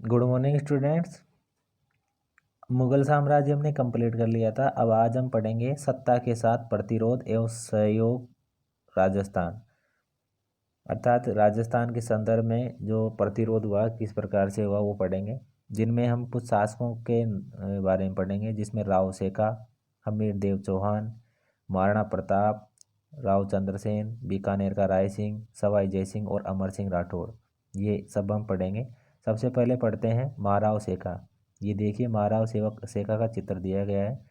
Good morning students. Mughal साम्राज्य हमने complete कर लिया था। अब आज हम पढ़ेंगे सत्ता के साथ प्रतिरोध एवं सहयोग राजस्थान, अर्थात राजस्थान के संदर्भ में जो प्रतिरोध हुआ किस प्रकार से हुआ वो पढ़ेंगे, जिनमें हम कुछ शासकों के बारे में पढ़ेंगे, जिसमें राव सेका, हमीर देव चौहान, महाराणा प्रताप, राव चंद्रसेन, बीकानेर का राय सिंह, सवाई जय सिंह और अमर सिंह राठौड़, ये सब हम पढ़ेंगे। सबसे पहले पढ़ते हैं महाराव सेका। ये देखिए महाराव सेका का चित्र दिया गया है।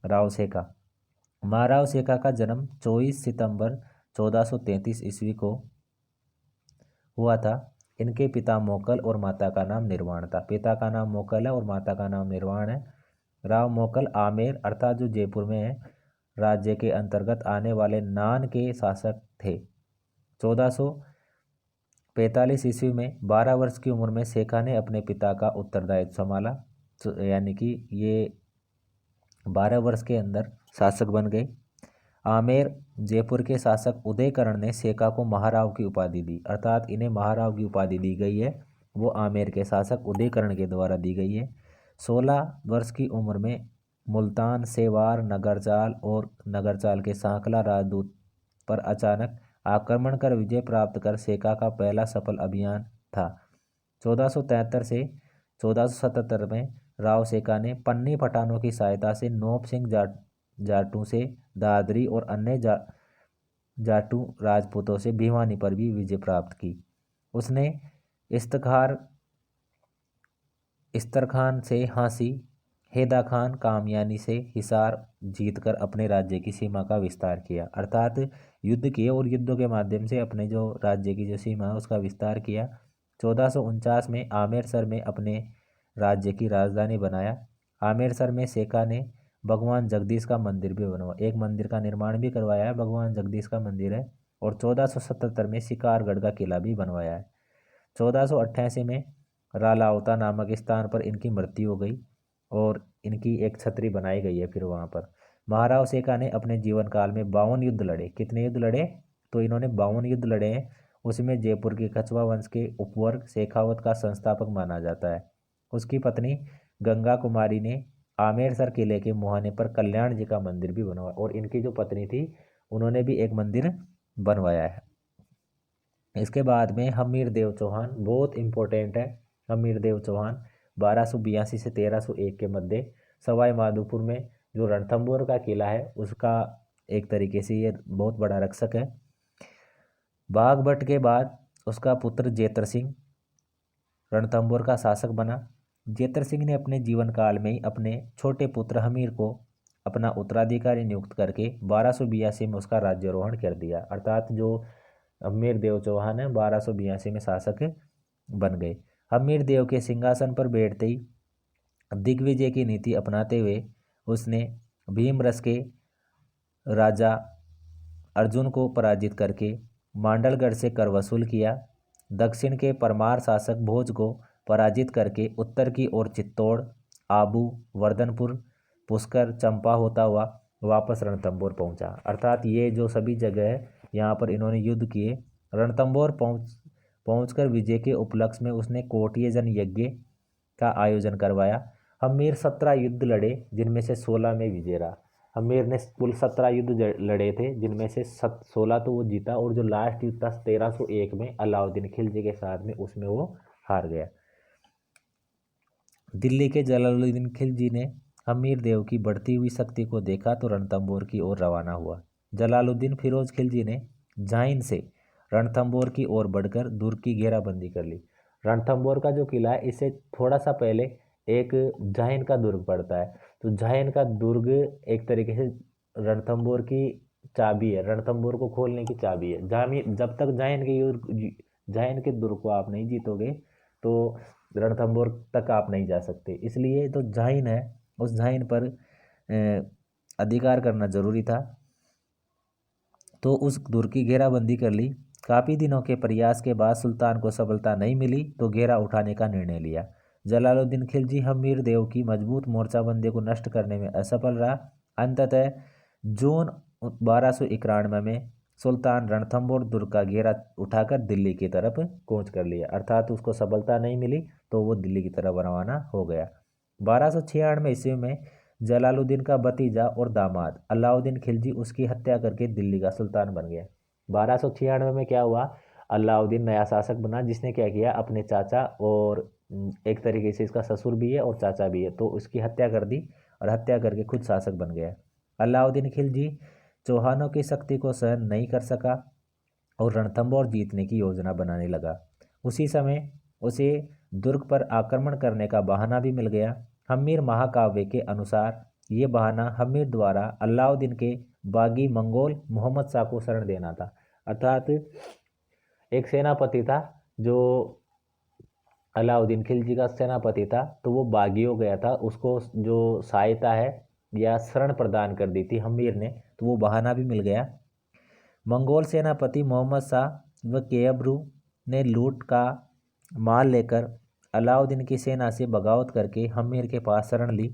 राव सेका, महाराव सेका का जन्म 24 सितंबर 1433 ईस्वी को हुआ था। इनके पिता मोकल और माता का नाम निर्वाण था। पिता का नाम मोकल है और माता का नाम निर्वाण है। राव मोकल आमेर अर्थात जो जयपुर में है राज्य के अंतर्गत आने वाले नान के शासक थे। 1445 ईस्वी में 12 वर्ष की उम्र में सेका ने अपने पिता का उत्तरदायित्व संभाला, यानी कि ये 12 वर्ष के अंदर शासक बन गए। आमेर जयपुर के शासक उदयकरण ने सेका को महाराव की उपाधि दी, अर्थात इन्हें महाराव की उपाधि दी गई है, वो आमेर के शासक उदयकरण के द्वारा दी गई है। 16 वर्ष की उम्र में मुल्तान, सेवार, नगरचाल के सांकला राजदूत पर अचानक आक्रमण कर विजय प्राप्त कर सेका का पहला सफल अभियान था। 1473 से 1477 में राव सेका ने पन्नी पठानों की सहायता से नौब सिंह जाटू से दादरी और अन्य जाटू राजपूतों से भिवानी पर भी विजय प्राप्त की। उसने इस्तरखान से हांसी, हैदा खान कामयानी से हिसार जीतकर अपने राज्य की सीमा का विस्तार किया, अर्थात युद्ध किए और युद्धों के माध्यम से अपने जो राज्य की जो सीमा है उसका विस्तार किया। 1449 में आमेरसर में अपने राज्य की राजधानी बनाया। आमेरसर में सेका ने भगवान जगदीश का मंदिर भी बनवाया, एक मंदिर का निर्माण भी करवाया है, भगवान जगदीश का मंदिर है। और 1477 में शिकारगढ़ का किला भी बनवाया है। 1488 में रालावता नामक स्थान पर इनकी मृत्यु हो गई और इनकी एक छतरी बनाई गई है फिर वहाँ पर। महाराव सेका ने अपने जीवन काल में 52 युद्ध लड़े। कितने युद्ध लड़े? तो इन्होंने 52 युद्ध लड़े हैं। उसमें जयपुर के कछवा वंश के उपवर्ग शेखावत का संस्थापक माना जाता है। उसकी पत्नी गंगा कुमारी ने आमेरसर किले के मुहाने पर कल्याण जी का मंदिर भी बनवाया और इनकी जो पत्नी थी उन्होंने भी एक मंदिर बनवाया है। इसके बाद में हमीर देव चौहान बहुत इंपॉर्टेंट है। हमीर देव चौहान 1282 से 1301 के मध्य सवाई माधोपुर में जो रणथंभौर का किला है उसका एक तरीके से ये बहुत बड़ा रक्षक है। बागभट्ट के बाद उसका पुत्र जेतर सिंह रणथंभौर का शासक बना। जेतर सिंह ने अपने जीवन काल में ही अपने छोटे पुत्र हमीर को अपना उत्तराधिकारी नियुक्त करके 1282 में उसका राज्यारोहण कर दिया, अर्थात जो हमीर देव चौहान है 1282 में शासक बन गए। हमीर देव के सिंहासन पर बैठते ही दिग्विजय की नीति अपनाते हुए उसने भीमरस के राजा अर्जुन को पराजित करके मांडलगढ़ से कर वसूल किया। दक्षिण के परमार शासक भोज को पराजित करके उत्तर की ओर चित्तौड़, आबू, वर्धनपुर, पुष्कर, चंपा होता हुआ वापस रणथंभौर पहुंचा, अर्थात ये जो सभी जगह है यहाँ पर इन्होंने युद्ध किए। रणथंभौर पहुंचकर विजय के उपलक्ष्य में उसने कोटियजन यज्ञ का आयोजन करवाया। हमीर 17 युद्ध लड़े जिनमें से 16 में विजय रहा। हमीर ने कुल 17 युद्ध लड़े थे जिनमें से 16 तो वो जीता और जो लास्ट युद्ध था 1301 में अलाउद्दीन खिलजी के साथ में उसमें वो हार गया। दिल्ली के जलालुद्दीन खिलजी ने हमीर देव की बढ़ती हुई शक्ति को देखा तो रणथंभौर की ओर रवाना हुआ। जलालुद्दीन फिरोज खिलजी ने झाइन से रणथंभौर की ओर बढ़कर दुर्ग की घेराबंदी कर ली। रणथंभौर का जो किला है इससे थोड़ा सा पहले एक झाइन का दुर्ग पड़ता है, तो झाइन का दुर्ग एक तरीके से रणथंभौर की चाबी है, रणथंभौर को खोलने की चाबी है। जब तक झाइन के दुर्ग को आप नहीं जीतोगे तो रणथंभौर तक आप नहीं जा सकते, इसलिए तो झाइन है उस झाइन पर अधिकार करना जरूरी था। तो उस दुर्ग की घेराबंदी कर ली। काफ़ी दिनों के प्रयास के बाद सुल्तान को सफलता नहीं मिली तो घेरा उठाने का निर्णय लिया। जलालुद्दीन खिलजी हमीर देव की मजबूत मोर्चाबंदी को नष्ट करने में असफल रहा। अंततः जून 1291 में सुल्तान रणथंभौर दुर्ग का घेरा उठाकर दिल्ली की तरफ कूच कर लिया। अर्थात उसको सफलता नहीं मिली तो वो दिल्ली की तरफ रवाना हो गया। 1296 ईस्वी में जलालुद्दीन का भतीजा और दामाद अलाउद्दीन खिलजी उसकी हत्या करके दिल्ली का सुल्तान बन गया। 1296 में क्या हुआ, अलाउद्दीन नया शासक बना, जिसने क्या किया, अपने चाचा और एक तरीके से इसका ससुर भी है और चाचा भी है, तो उसकी हत्या कर दी और हत्या करके खुद शासक बन गया। अलाउद्दीन खिलजी चौहानों की शक्ति को सहन नहीं कर सका और रणथंभौर जीतने की योजना बनाने लगा। उसी समय उसे दुर्ग पर आक्रमण करने का बहाना भी मिल गया। हम्मीर महाकाव्य के अनुसार ये बहाना हम्मीर द्वारा अलाउद्दीन के बागी मंगोल मोहम्मद शाह को शरण देना था। अर्थात एक सेनापति था जो अलाउद्दीन खिलजी का सेनापति था, तो वो बागी हो गया था, उसको जो सहायता है या शरण प्रदान कर दी थी हम्मीर ने, तो वो बहाना भी मिल गया। मंगोल सेनापति मोहम्मद शाह व केयब्रू ने लूट का माल लेकर अलाउद्दीन की सेना से बगावत करके हम्मीर के पास शरण ली।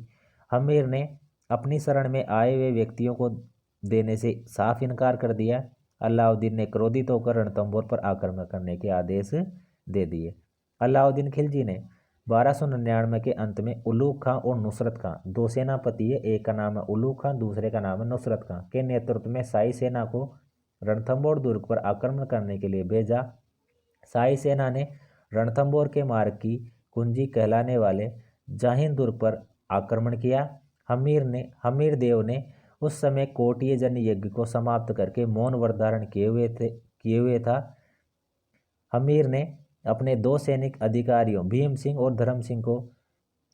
हम्मीर ने अपनी शरण में आए हुए व्यक्तियों को देने से साफ इनकार कर दिया। अलाउद्दीन ने क्रोधित होकर रणथंभौर पर आक्रमण करने के आदेश दे दिए। अलाउद्दीन खिलजी ने 1299 के अंत में उलूग खां और नुसरत खां, दो सेनापति है, एक का नाम है उलूग खां, दूसरे का नाम है नुसरत खां, के नेतृत्व में शाही सेना को रणथंभौर दुर्ग पर आक्रमण करने के लिए भेजा। शाही सेना ने रणथंभौर के मार्ग की कुंजी कहलाने वाले जाहिन दुर्ग पर आक्रमण किया। हम्मीर देव ने उस समय कोटिय जन यज्ञ को समाप्त करके मौन व्रत धारण किए हुए था। हम्मीर ने अपने दो सैनिक अधिकारियों भीम सिंह और धर्म सिंह को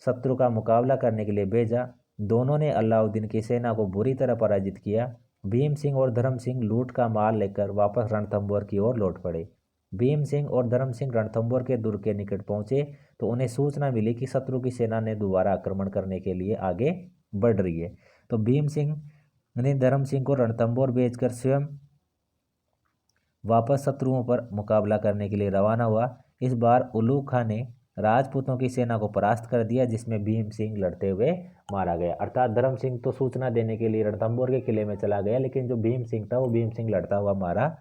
शत्रु का मुकाबला करने के लिए भेजा। दोनों ने अलाउद्दीन की सेना को बुरी तरह पराजित किया। भीम सिंह और धर्म सिंह लूट का माल लेकर वापस रणथंभौर की ओर लौट पड़े। भीम सिंह और धर्म सिंह रणथंभौर के दुर्ग के निकट पहुंचे तो उन्हें सूचना मिली कि शत्रु की सेना ने दोबारा आक्रमण करने के लिए आगे बढ़ रही है। तो भीम सिंह ने धर्म सिंह को रणथंभौर भेजकर स्वयं वापस शत्रुओं पर मुकाबला करने के लिए रवाना हुआ। इस बार उलूग खां ने राजपूतों की सेना को परास्त कर दिया, जिसमें भीम सिंह लड़ते हुए मारा गया। अर्थात धर्म सिंह तो सूचना देने के लिए रणथंभौर के किले में चला गया, लेकिन जो भीम सिंह था वो भीम सिंह लड़ता हुआ मारा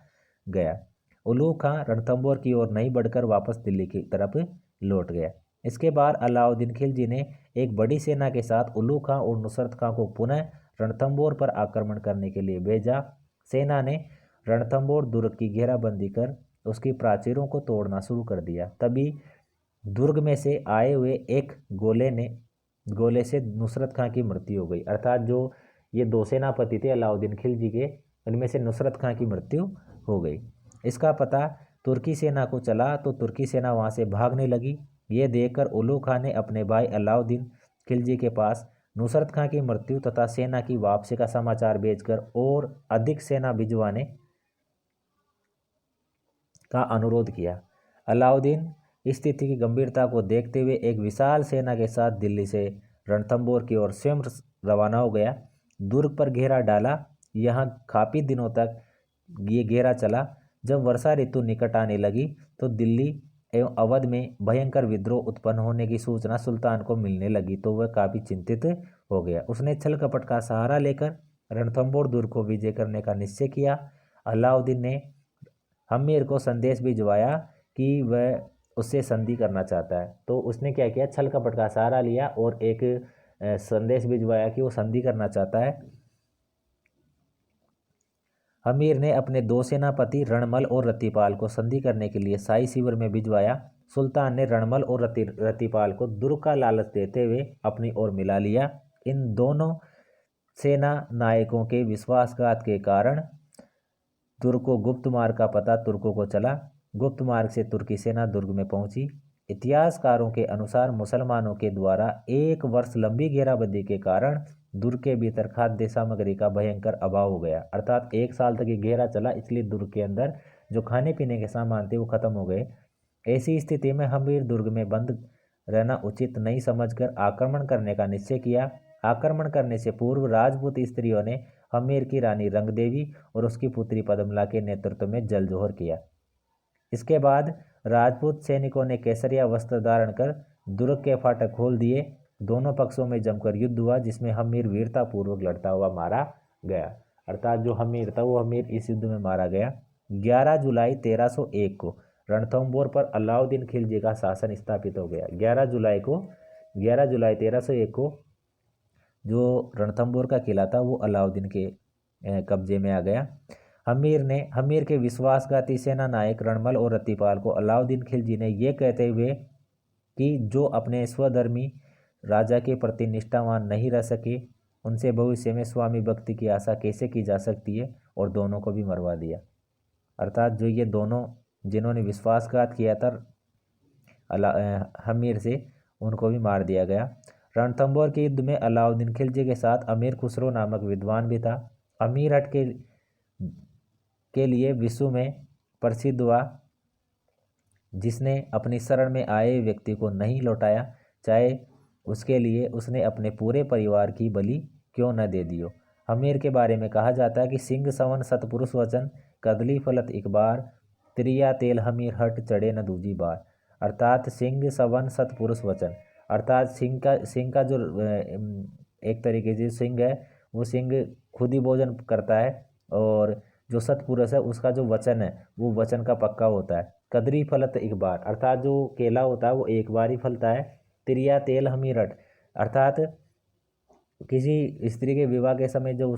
गया। उलूग खां रणथंभौर की ओर नहीं बढ़कर वापस दिल्ली की तरफ लौट गया। इसके बाद अलाउद्दीन खिलजी ने एक बड़ी सेना के साथ उलूग खां और नुसरत खां को पुनः रणथंभौर पर आक्रमण करने के लिए भेजा। सेना ने रणथंभौर दुर्ग की घेराबंदी कर उसकी प्राचीरों को तोड़ना शुरू कर दिया। तभी दुर्ग में से आए हुए एक गोले से नुसरत खां की मृत्यु हो गई। अर्थात जो ये दो सेनापति थे अलाउद्दीन खिलजी के, उनमें से नुसरत खां की मृत्यु हो गई। इसका पता तुर्की सेना को चला तो तुर्की सेना वहाँ से भागने लगी। ये देखकर उलूग खां ने अपने भाई अलाउद्दीन खिलजी के पास नुसरत खां की मृत्यु तथा सेना की वापसी का समाचार भेजकर और अधिक सेना भिजवाने का अनुरोध किया। अलाउद्दीन स्थिति की गंभीरता को देखते हुए एक विशाल सेना के साथ दिल्ली से रणथंभौर की ओर स्वयं रवाना हो गया। दुर्ग पर घेरा डाला। यहाँ काफ़ी दिनों तक ये घेरा चला। जब वर्षा ऋतु निकट आने लगी तो दिल्ली एवं अवध में भयंकर विद्रोह उत्पन्न होने की सूचना सुल्तान को मिलने लगी, तो वह काफ़ी चिंतित हो गया। उसने छल कपट का सहारा लेकर रणथंभौर दुर्ग को विजय करने का निश्चय किया। अलाउद्दीन ने हम्मीर को संदेश भिजवाया कि वह उससे संधि करना चाहता है। तो उसने क्या किया, छल कपट का सहारा लिया और एक संदेश भिजवाया कि वो संधि करना चाहता है। हम्मीर ने अपने दो सेनापति रणमल और रतिपाल को संधि करने के लिए शाही शिविर में भिजवाया। सुल्तान ने रणमल और रतिपाल को दुर्ग का लालच देते हुए अपनी ओर मिला लिया। इन दोनों सेना नायकों के विश्वासघात के कारण दुर्ग को गुप्त मार्ग का पता तुर्कों को चला। गुप्त मार्ग से तुर्की सेना दुर्ग में पहुंची। इतिहासकारों के अनुसार मुसलमानों के द्वारा 1 वर्ष लंबी घेराबंदी के कारण दुर्ग के भीतर खाद्य सामग्री का भयंकर अभाव हो गया। अर्थात 1 साल तक ये घेरा चला, इसलिए दुर्ग के अंदर जो खाने पीने के सामान थे वो खत्म हो गए। ऐसी स्थिति में हम्मीर दुर्ग में बंद रहना उचित नहीं समझकर आक्रमण करने का निश्चय किया। आक्रमण करने से पूर्व राजपूत स्त्रियों ने हम्मीर की रानी रंगदेवी और उसकी पुत्री पद्मला के नेतृत्व में जल जोहर किया। इसके बाद राजपूत सैनिकों ने केसरिया वस्त्र धारण कर दुर्ग के फाटक खोल दिए। दोनों पक्षों में जमकर युद्ध हुआ, जिसमें हम्मीर वीरतापूर्वक लड़ता हुआ मारा गया। अर्थात जो हमीर था वो हमीर इस युद्ध में मारा गया। 11 जुलाई 1301 को रणथंभौर पर अलाउद्दीन खिलजी का शासन स्थापित हो गया। 11 जुलाई 1301 को जो रणथंभौर का किला था वो अलाउद्दीन के कब्जे में आ गया। हमीर के विश्वासघाती सेना नायक रणमल और रतिपाल को अलाउद्दीन खिलजी ने यह कहते हुए कि जो अपने स्वधर्मी राजा के प्रति निष्ठावान नहीं रह सके उनसे भविष्य में स्वामी भक्ति की आशा कैसे की जा सकती है, और दोनों को भी मरवा दिया। अर्थात जो ये दोनों जिन्होंने विश्वासघात किया था हमीर से, उनको भी मार दिया गया। रणथंभौर के युद्ध में अलाउद्दीन खिलजी के साथ अमीर खुसरो नामक विद्वान भी था। अमीरहट के लिए विश्व में प्रसिद्ध हुआ, जिसने अपनी शरण में आए व्यक्ति को नहीं लौटाया, चाहे उसके लिए उसने अपने पूरे परिवार की बलि क्यों न दे दियो। हमीर के बारे में कहा जाता है कि सिंह सवन सतपुरुष वचन, कदली फलत एक बार, त्रिया तेल हमीर हट चढ़े न दूजी बार। अर्थात सिंह सवन सतपुरुष वचन, अर्थात सिंह का जो एक तरीके से सिंह है वो सिंह खुद ही भोजन करता है, और जो सतपुरुष है उसका जो वचन है वो वचन का पक्का होता है। कदरी फलत एक बार, अर्थात जो केला होता है वो एक बार ही फलता है। त्रिया तेल हमीरट, अर्थात किसी स्त्री के विवाह के समय जो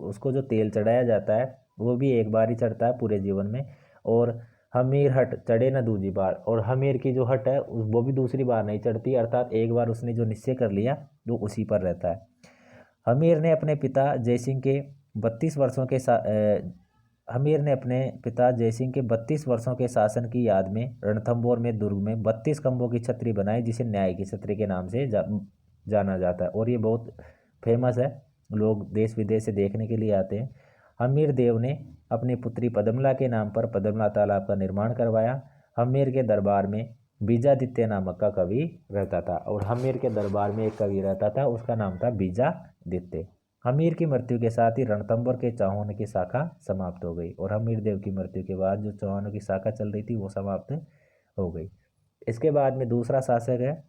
उसको जो तेल चढ़ाया जाता है वो भी एक बार ही चढ़ता है पूरे जीवन में। और हमीर हट चढ़े न दूजी बार, और हमीर की जो हट है वो भी दूसरी बार नहीं चढ़ती, अर्थात एक बार उसने जो निश्चय कर लिया वो उसी पर रहता है। हमीर ने अपने पिता जयसिंह के 32 वर्षों के शासन की याद में रणथंभौर में दुर्ग में 32 खंभों की छतरी बनाई, जिसे न्याय की छतरी के नाम से जाना जाता है, और ये बहुत फेमस है, लोग देश विदेश से देखने के लिए आते हैं। हमीर देव ने अपनी पुत्री पद्मला के नाम पर पद्मला तालाब का निर्माण करवाया। हमीर के दरबार में बीजादित्य नामक का कवि रहता था, और हमीर के दरबार में एक कवि रहता था, उसका नाम था बीजादित्य। हमीर की मृत्यु के साथ ही रणथंभौर के चौहानों की शाखा समाप्त हो गई, और हमीर देव की मृत्यु के बाद जो चौहानों की शाखा चल रही थी वो समाप्त हो गई। इसके बाद में दूसरा शासक है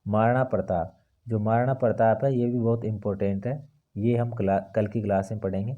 महाराणा प्रताप। जो महाराणा प्रताप है ये भी बहुत इम्पोर्टेंट है, ये हम कल की क्लास में पढ़ेंगे।